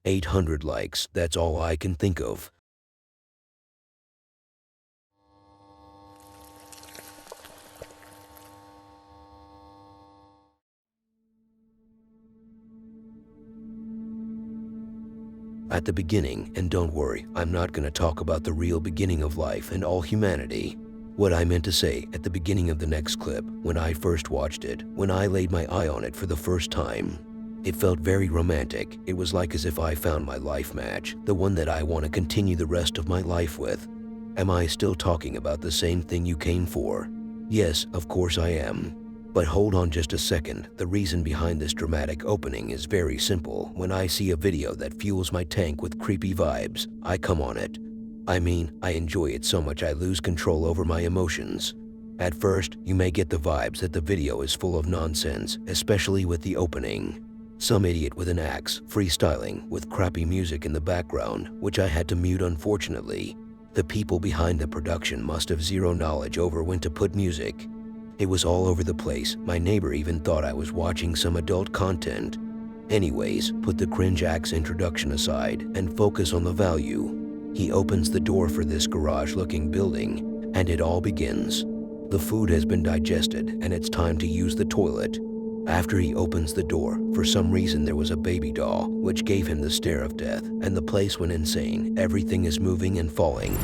800 likes, that's all I can think of. At the beginning, and don't worry, I'm not gonna talk about the real beginning of life and all humanity. What I meant to say at the beginning of the next clip, when I first watched it, when I laid my eye on it for the first time, it felt very romantic. It was like as if I found my life match, the one that I want to continue the rest of my life with. Am I still talking about the same thing you came for? Yes, of course I am. But hold on just a second, the reason behind this dramatic opening is very simple. When I see a video that fuels my tank with creepy vibes, I come on it. I mean, I enjoy it so much I lose control over my emotions. At first, you may get the vibes that the video is full of nonsense, especially with the opening. Some idiot with an axe, freestyling, with crappy music in the background, which I had to mute unfortunately. The people behind the production must have zero knowledge over when to put music. It was all over the place. My neighbor even thought I was watching some adult content. Anyways, put the cringe axe introduction aside and focus on the value. He opens the door for this garage-looking building, and it all begins. The food has been digested, and it's time to use the toilet. After he opens the door, for some reason there was a baby doll, which gave him the stare of death, and the place went insane. Everything is moving and falling.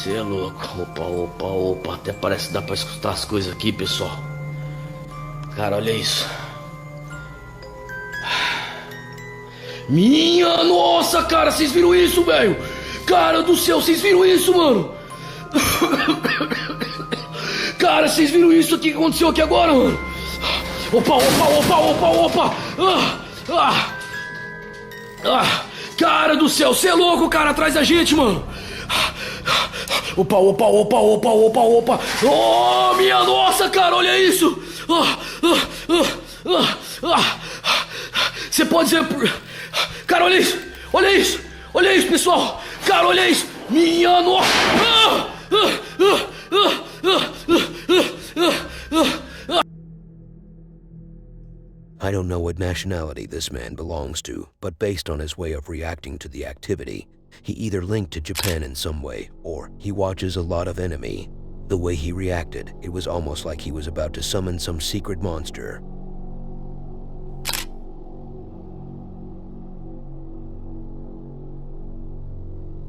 Você é louco. Opa. Até parece que dá pra escutar as coisas aqui, pessoal. Cara, olha isso. Minha nossa, cara, vocês viram isso, velho? Cara do céu, vocês viram isso, mano? Cara, vocês viram isso aqui que aconteceu aqui agora, mano? Opa. Cara do céu, você é louco, cara, atrás da gente, mano. Opa. Oh, minha nossa, cara, olha isso. Você pode dizer... Cara, olha isso, pessoal. Cara, olha isso. Minha nossa. I don't know what nationality this man belongs to, but based on his way of reacting to the activity, he either linked to Japan in some way, or he watches a lot of anime. The way he reacted, it was almost like he was about to summon some secret monster.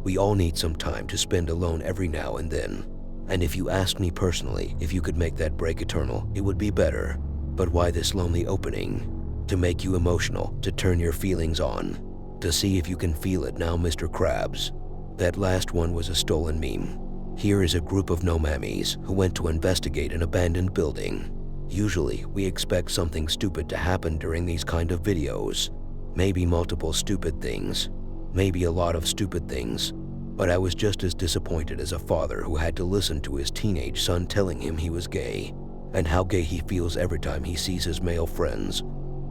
We all need some time to spend alone every now and then. And if you asked me personally if you could make that break eternal, it would be better. But why this lonely opening? To make you emotional, to turn your feelings on. To see if you can feel it now, Mr. Krabs. That last one was a stolen meme. Here is a group of no-mammies who went to investigate an abandoned building. Usually, we expect something stupid to happen during these kind of videos. Maybe multiple stupid things. Maybe a lot of stupid things. But I was just as disappointed as a father who had to listen to his teenage son telling him he was gay, and how gay he feels every time he sees his male friends.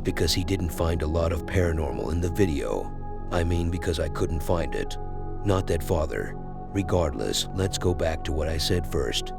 Because he didn't find a lot of paranormal in the video. I mean, because I couldn't find it. Not that father. Regardless, let's go back to what I said first.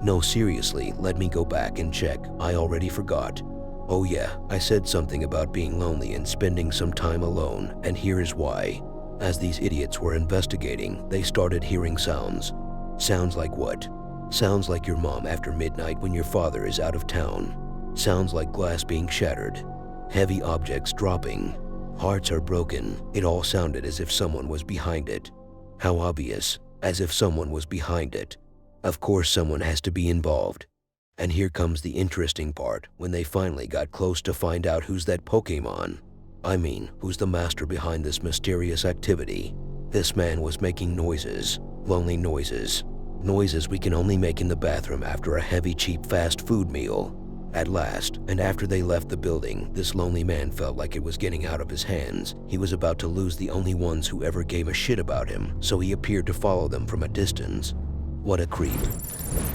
No, seriously, let me go back and check. I already forgot. Oh yeah, I said something about being lonely and spending some time alone, and here is why. As these idiots were investigating, they started hearing sounds. Sounds like what? Sounds like your mom after midnight when your father is out of town. Sounds like glass being shattered. Heavy objects dropping. Hearts are broken. It all sounded as if someone was behind it. How obvious, as if someone was behind it. Of course someone has to be involved. And here comes the interesting part, when they finally got close to find out who's that Pokemon. I mean, who's the master behind this mysterious activity. This man was making noises, lonely noises. Noises we can only make in the bathroom after a heavy, cheap fast food meal. At last, and after they left the building, this lonely man felt like it was getting out of his hands. He was about to lose the only ones who ever gave a shit about him, so he appeared to follow them from a distance. What a creep.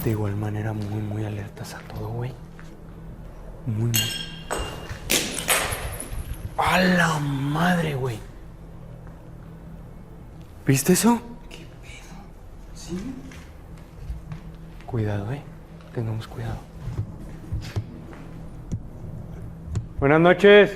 De igual manera, muy alertas a todo, güey. Muy. ¡A la madre, güey! ¿Viste eso? ¿Qué pedo? ¿Sí? Cuidado, tengamos cuidado. Buenas noches.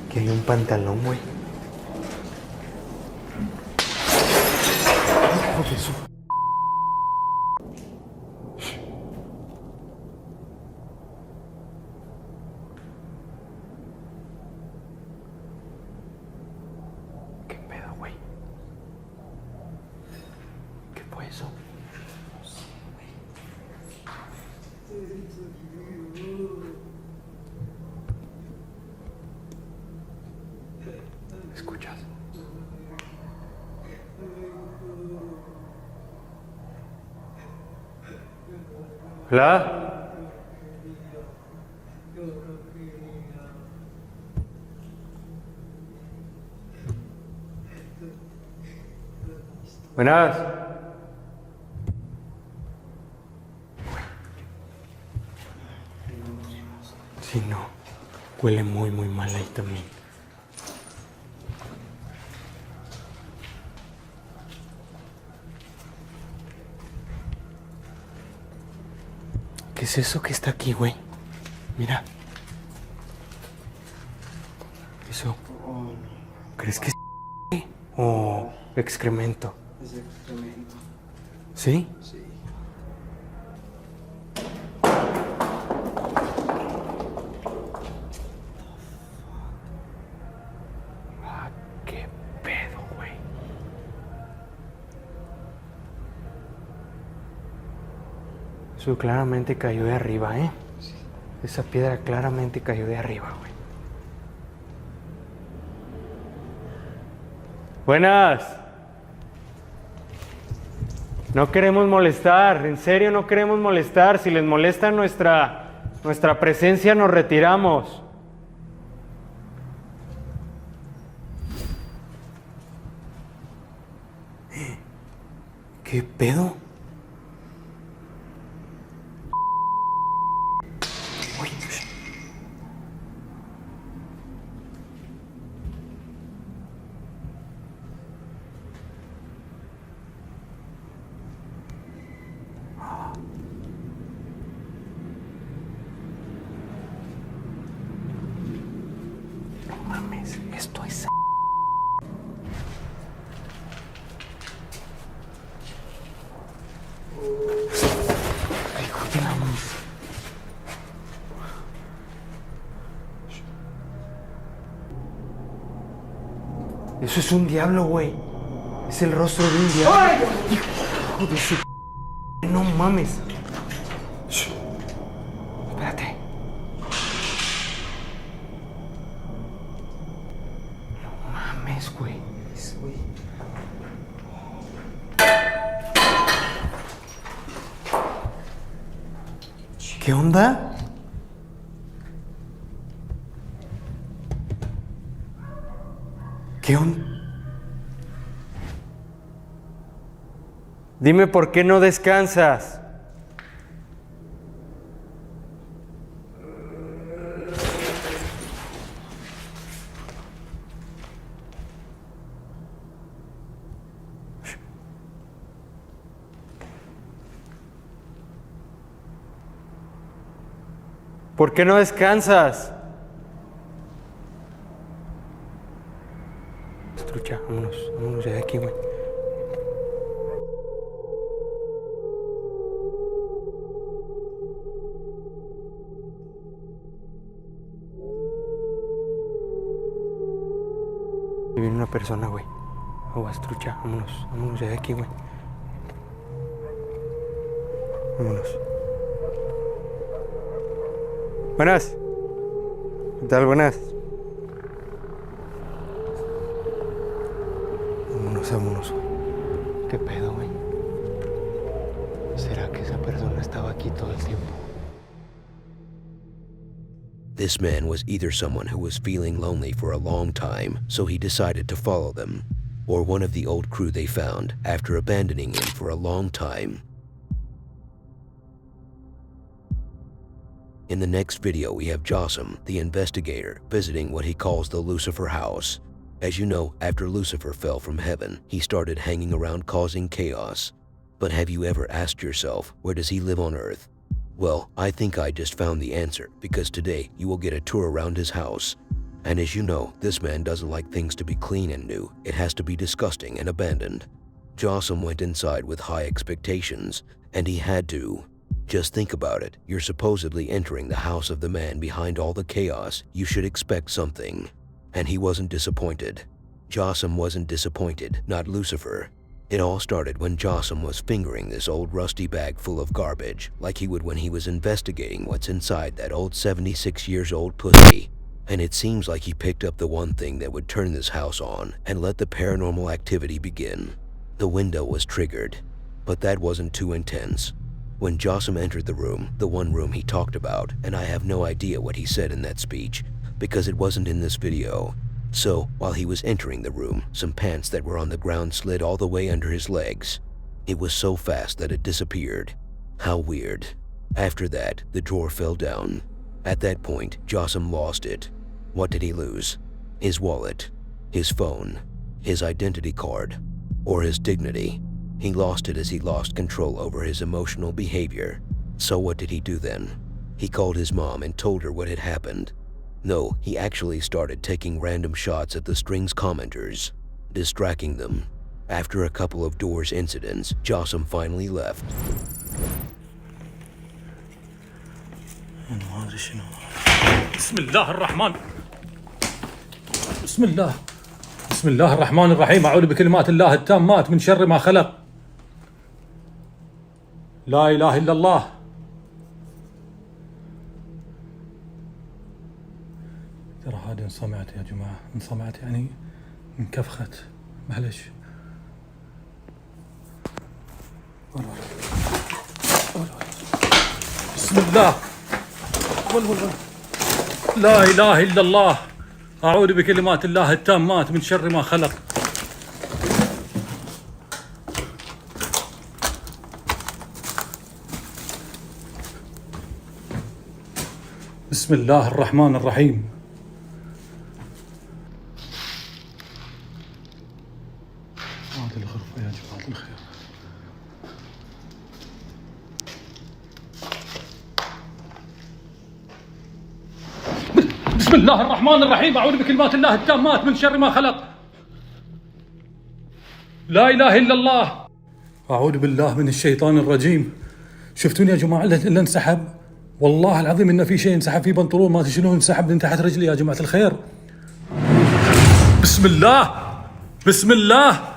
Aquí hay un pantalón, güey. Hijo de su... ¿Qué pedo, güey? ¿Qué fue eso? No sé, güey. ¿Escuchas? ¿Hola? Buenas. Sí, no. Huele muy mal ahí también. ¿Qué es eso que está aquí, güey? Mira. Eso. ¿Crees que es o excremento? Es excremento. ¿Sí? Sí. Ah, qué pedo, güey. Eso claramente cayó de arriba, ¿eh? Sí. Esa piedra claramente cayó de arriba, güey. Buenas. No queremos molestar, en serio no queremos molestar. Si les molesta nuestra presencia, nos retiramos. ¿Qué pedo? Uy, no mames, esto es... Hijo de la... Eso es un diablo, güey. Es el rostro de un diablo. Hijo de su... no mames. Shh. Espérate. No mames, güey. Güey. ¿Qué onda? ¿Qué onda? Dime por qué no descansas. ¿Por qué no descansas? Trucha, vámonos ya de aquí, güey. Y viene una persona, güey. Aguas, trucha, vámonos ya de aquí, güey. Vámonos. Buenas. ¿Qué tal? Buenas. Vámonos. ¿Qué pedo, güey? ¿Será que esa persona estaba aquí todo el tiempo? This man was either someone who was feeling lonely for a long time, so he decided to follow them, or one of the old crew they found after abandoning him for a long time. In the next video, we have Jossam, the investigator, visiting what he calls the Lucifer house. As you know, after Lucifer fell from heaven, he started hanging around causing chaos. But have you ever asked yourself, where does he live on Earth? Well, I think I just found the answer, because today you will get a tour around his house. And as you know, this man doesn't like things to be clean and new. It has to be disgusting and abandoned. Jossam went inside with high expectations, and he had to. Just think about it. You're supposedly entering the house of the man behind all the chaos. You should expect something. And he wasn't disappointed. Jossam wasn't disappointed, not Lucifer. It all started when Jossam was fingering this old rusty bag full of garbage, like he would when he was investigating what's inside that old 76-year-old pussy. And it seems like he picked up the one thing that would turn this house on and let the paranormal activity begin. The window was triggered, but that wasn't too intense. When Jossam entered the room, the one room he talked about, and I have no idea what he said in that speech, because it wasn't in this video. So, while he was entering the room, some pants that were on the ground slid all the way under his legs. It was so fast that it disappeared. How weird. After that, the drawer fell down. At that point, Jossam lost it. What did he lose? His wallet, his phone, his identity card, or his dignity. He lost it as he lost control over his emotional behavior. So what did he do then? He called his mom and told her what had happened. No, he actually started taking random shots at the strings commenters, distracting them. After a couple of doors incidents, Jossam finally left. بسم الله الرحمن الرحيم. أعوذ بكلمات الله التامات من شر ما خلق. لا إله إلا الله. ترى هذه انصمعت يا جماعة، انصمعت يعني انكفخت، معلش. بسم الله. لا إله إلا الله. أعوذ بكلمات الله التامات من شر ما خلق. بسم الله الرحمن الرحيم. هذه الغرفة يا جماعة الخير. بسم الله الرحمن الرحيم. أعوذ بكلمات الله التامات من شر ما خلق. لا إله إلا الله. أعوذ بالله من الشيطان الرجيم. شفتوني يا جماعة اللي انسحب؟ والله العظيم إن في شيء انسحب في بنطلون ما شنو انسحب من تحت رجلي يا جماعة الخير. بسم الله. بسم الله.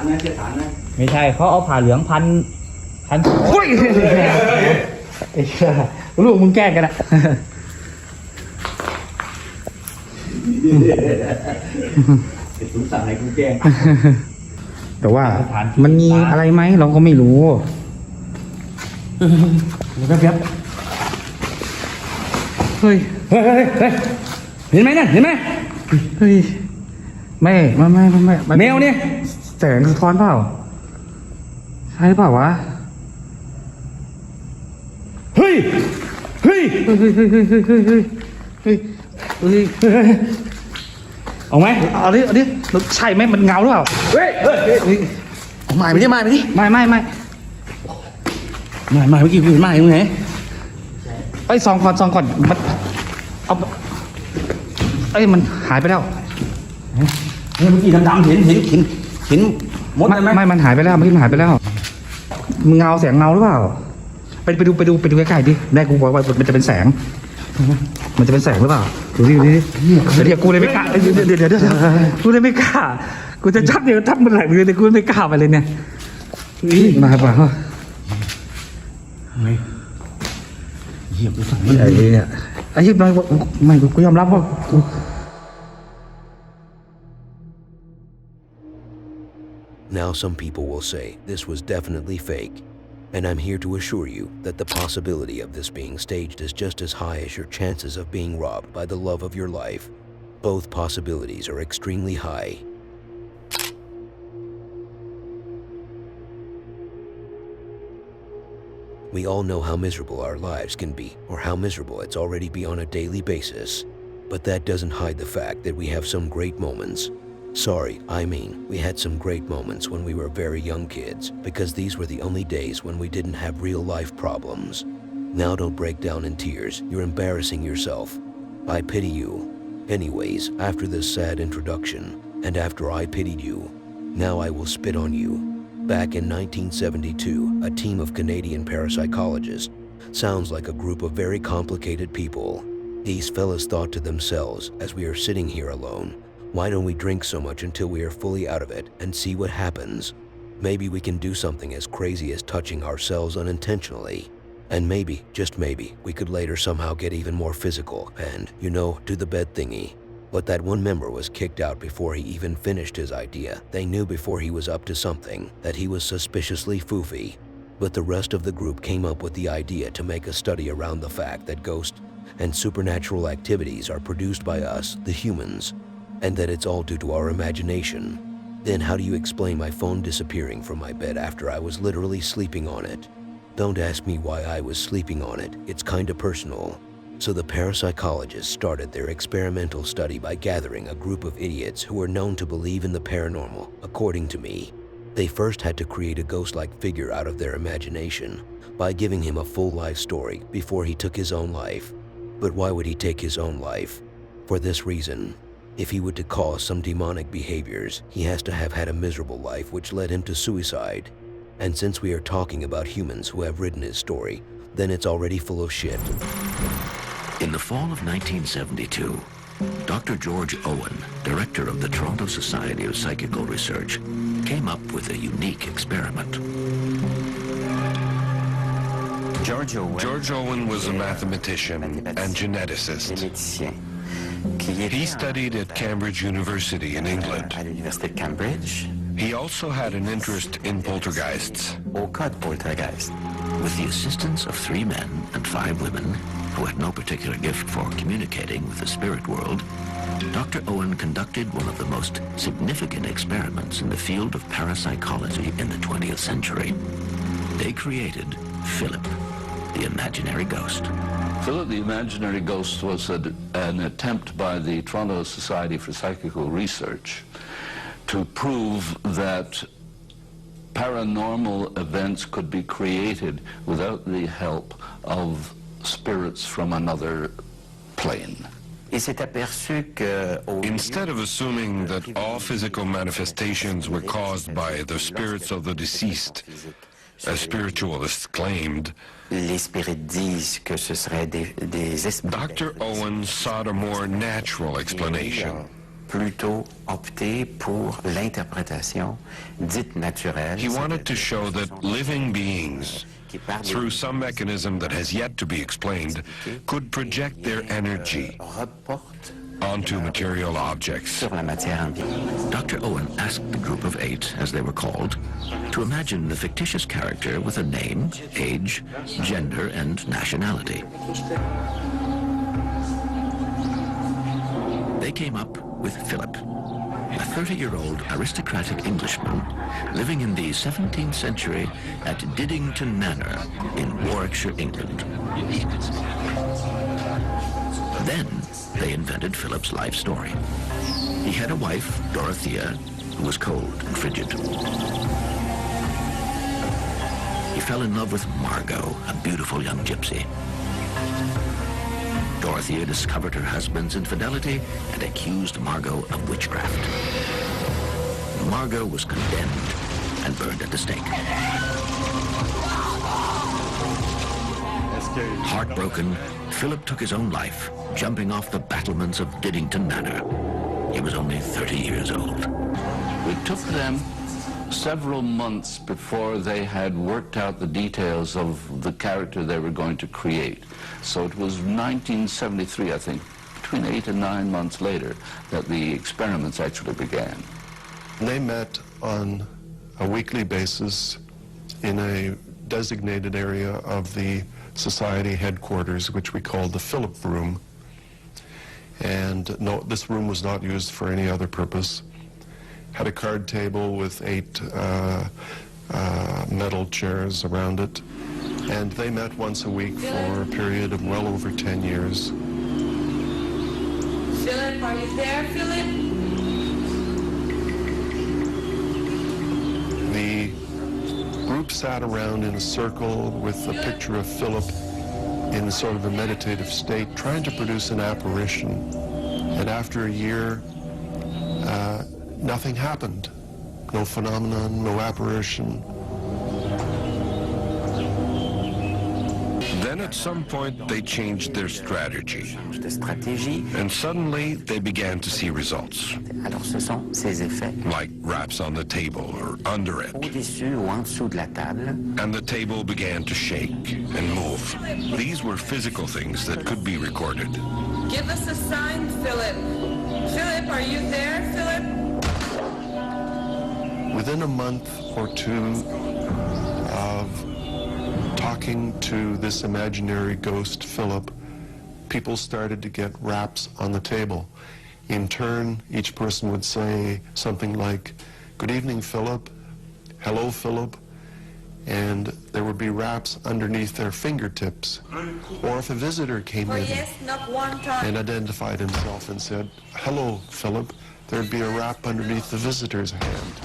ารนะเชี่ยสารนะ ไม่ใช่เขาเอาผ่าเหลืองพันโอ้ยไอ้เหี้ยลูกมึงแกล้งกันอะสงสารให้กูแกล้ง แต่ว่ามันมีอะไรไหมเราก็ไม่รู้แป๊บเฮ้ยเห็นไหมเนี่ยเห็นไหมเฮ้ยไม่แมวเนี่ยแสงสะท้อนเปล่าใช่เปล่าวะเฮ้ยเอาไหมเอาดิใช่ไหมมันเงาหรือเปล่าเฮ้ยไม่เมื่อกี้คุณไม่มึงไงไปซองก่อนมันเอามันหายไปแล้วเมื่อกี้ดำๆเห็นมดไม่มันหายไปแล้วเมื่อกี้มันหายไปแล้วมึงเงาแสงเงาหรือเปล่าไปดูใกล้ๆดิแม่กูบอกว่ามันจะเป็นแสงมันจะเป็นแสงหรือเปล่าดูดิเดี๋ยวกูเลยไม่กล้าเดี๋ยวกูเลยไม่กล้ากูจะจับมันไหลเลยแต่กูไม่กล้าไปเลยเนี่ยมาเปล่าเหี้ยกูสั่งไอ้เนี่ยไอ้เหี้ยไม่กูยอมรับว่ากู Now some people will say this was definitely fake, and I'm here to assure you that the possibility of this being staged is just as high as your chances of being robbed by the love of your life. Both possibilities are extremely high. We all know how miserable our lives can be, or how miserable it's already be on a daily basis. But that doesn't hide the fact that we have some great moments. We had some great moments when we were very young kids, because these were the only days when we didn't have real life problems. Now don't break down in tears, you're embarrassing yourself. I pity you. Anyways, after this sad introduction, and after I pitied you, now I will spit on you. Back in 1972, a team of Canadian parapsychologists, sounds like a group of very complicated people. These fellas thought to themselves, as we are sitting here alone, why don't we drink so much until we are fully out of it and see what happens? Maybe we can do something as crazy as touching ourselves unintentionally. And maybe, just maybe, we could later somehow get even more physical and, do the bed thingy. But that one member was kicked out before he even finished his idea. They knew before he was up to something that he was suspiciously foofy. But the rest of the group came up with the idea to make a study around the fact that ghosts and supernatural activities are produced by us, the humans, and that it's all due to our imagination. Then how do you explain my phone disappearing from my bed after I was literally sleeping on it? Don't ask me why I was sleeping on it, it's kinda personal. So the parapsychologists started their experimental study by gathering a group of idiots who were known to believe in the paranormal, according to me. They first had to create a ghost-like figure out of their imagination by giving him a full life story before he took his own life. But why would he take his own life? For this reason. If he were to cause some demonic behaviors, he has to have had a miserable life which led him to suicide. And since we are talking about humans who have written his story, then it's already full of shit. In the fall of 1972, Dr. George Owen, director of the Toronto Society of Psychical Research, came up with a unique experiment. George Owen was a mathematician and geneticist. He studied at Cambridge University in England. He also had an interest in poltergeists. With the assistance of 3 men and 5 women, who had no particular gift for communicating with the spirit world, Dr. Owen conducted one of the most significant experiments in the field of parapsychology in the 20th century. They created Philip, the imaginary ghost. Philip the Imaginary Ghost was an attempt by the Toronto Society for Psychical Research to prove that paranormal events could be created without the help of spirits from another plane. Instead of assuming that all physical manifestations were caused by the spirits of the deceased, as spiritualists claimed, Dr. Owen sought a more natural explanation. plutôt opté pour l'interprétation dite naturelle. He wanted to show that living beings, through some mechanism that has yet to be explained, could project their energy onto material objects. Dr. Owen asked the group of 8, as they were called, to imagine a fictitious character with a name, age, gender, and nationality. They came up with Philip, a 30-year-old aristocratic Englishman living in the 17th century at Diddington Manor in Warwickshire, England. Then they invented Philip's life story. He had a wife, Dorothea, who was cold and frigid. He fell in love with Margot, a beautiful young gypsy. Dorothea discovered her husband's infidelity and accused Margot of witchcraft. Margot was condemned and burned at the stake. Heartbroken, Philip took his own life, jumping off the battlements of Diddington Manor. He was only 30 years old. It took them several months before they had worked out the details of the character they were going to create. So it was 1973, I think, between 8 and 9 months later, that the experiments actually began. They met on a weekly basis in a designated area of the society headquarters, which we called the Philip Room. And no, this room was not used for any other purpose. Had a card table with 8 metal chairs around it. And they met once a week for a period of well over 10 years. Philip, are you there, Philip? The group sat around in a circle with a picture of Philip in a sort of a meditative state, trying to produce an apparition. And after a year, nothing happened. No phenomenon, no apparition. Then at some point they changed their strategy. And suddenly they began to see results. Like raps on the table or under it. And the table began to shake and move. These were physical things that could be recorded. Give us a sign, Philip. Philip, are you there, Philip? Within a month or two of talking to this imaginary ghost, Philip, people started to get raps on the table. In turn, each person would say something like, "Good evening, Philip," "Hello, Philip," and there would be raps underneath their fingertips. Or if a visitor came in and identified himself and said, "Hello, Philip," there'd be a rap underneath the visitor's hand.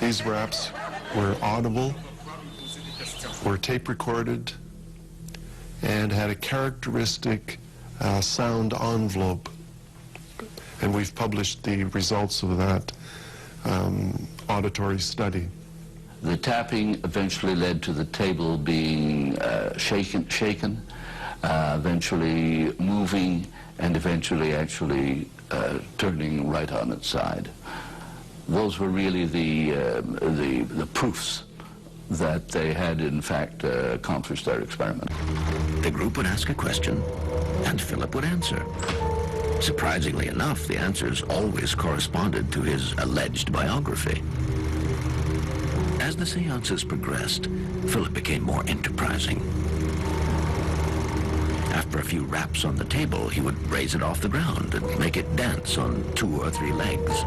These raps were audible, were tape recorded, and had a characteristic sound envelope. And we've published the results of that auditory study. The tapping eventually led to the table being shaken, eventually moving, and eventually actually turning right on its side. Those were really the proofs that they had in fact accomplished their experiment. The group would ask a question, and Philip would answer. Surprisingly enough, the answers always corresponded to his alleged biography. As the seances progressed, Philip became more enterprising. After a few raps on the table, he would raise it off the ground and make it dance on 2 or 3 legs.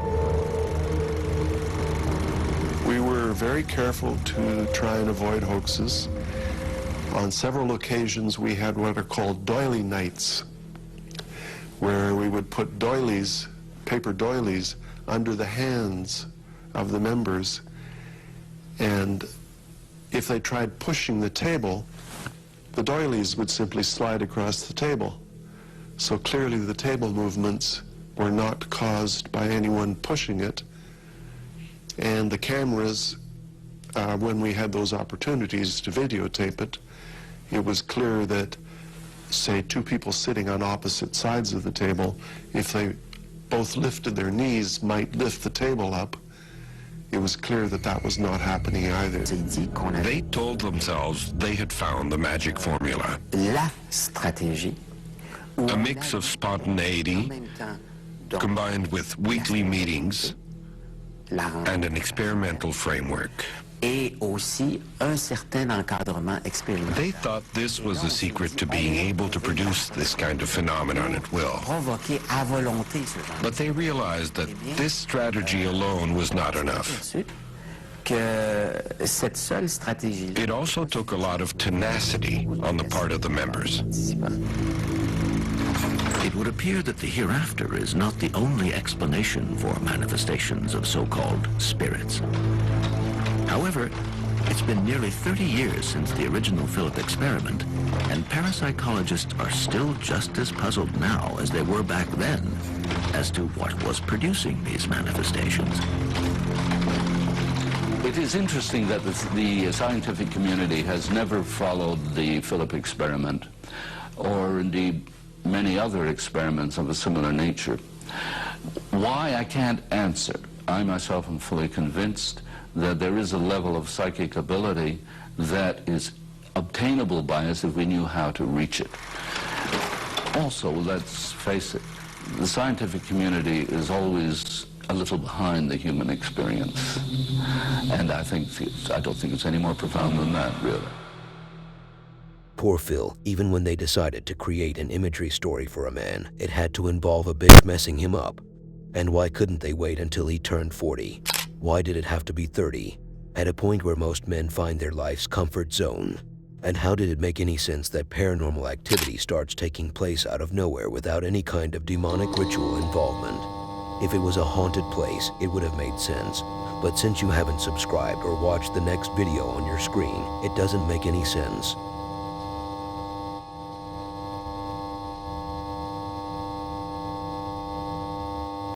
We were very careful to try and avoid hoaxes. On several occasions, we had what are called doily nights, where we would put doilies, paper doilies, under the hands of the members. And if they tried pushing the table, the doilies would simply slide across the table. So clearly the table movements were not caused by anyone pushing it. And the cameras, when we had those opportunities to videotape it, it was clear that, say, 2 people sitting on opposite sides of the table, if they both lifted their knees might lift the table up, it was clear that that was not happening either. They told themselves they had found the magic formula. La stratégie. A mix of spontaneity combined with weekly meetings and an experimental framework. Et aussi un certain encadrement expérimental. They thought this was the secret to being able to produce this kind of phenomenon at will. Provoquer à volonté ce genre. But they realized that this strategy alone was not enough. Que cette seule stratégie. It also took a lot of tenacity on the part of the members. It would appear that the hereafter is not the only explanation for manifestations of so-called spirits. However, it's been nearly 30 years since the original Philip experiment, and parapsychologists are still just as puzzled now as they were back then as to what was producing these manifestations. It is interesting that the scientific community has never followed the Philip experiment, or indeed many other experiments of a similar nature. Why, I can't answer. I myself am fully convinced that there is a level of psychic ability that is obtainable by us if we knew how to reach it. Also, let's face it, the scientific community is always a little behind the human experience. And I don't think it's any more profound than that, really. Poor Phil, even when they decided to create an imagery story for a man, it had to involve a bitch messing him up. And why couldn't they wait until he turned 40? Why did it have to be 30? At a point where most men find their life's comfort zone? And how did it make any sense that paranormal activity starts taking place out of nowhere without any kind of demonic ritual involvement? If it was a haunted place, it would have made sense. But since you haven't subscribed or watched the next video on your screen, it doesn't make any sense.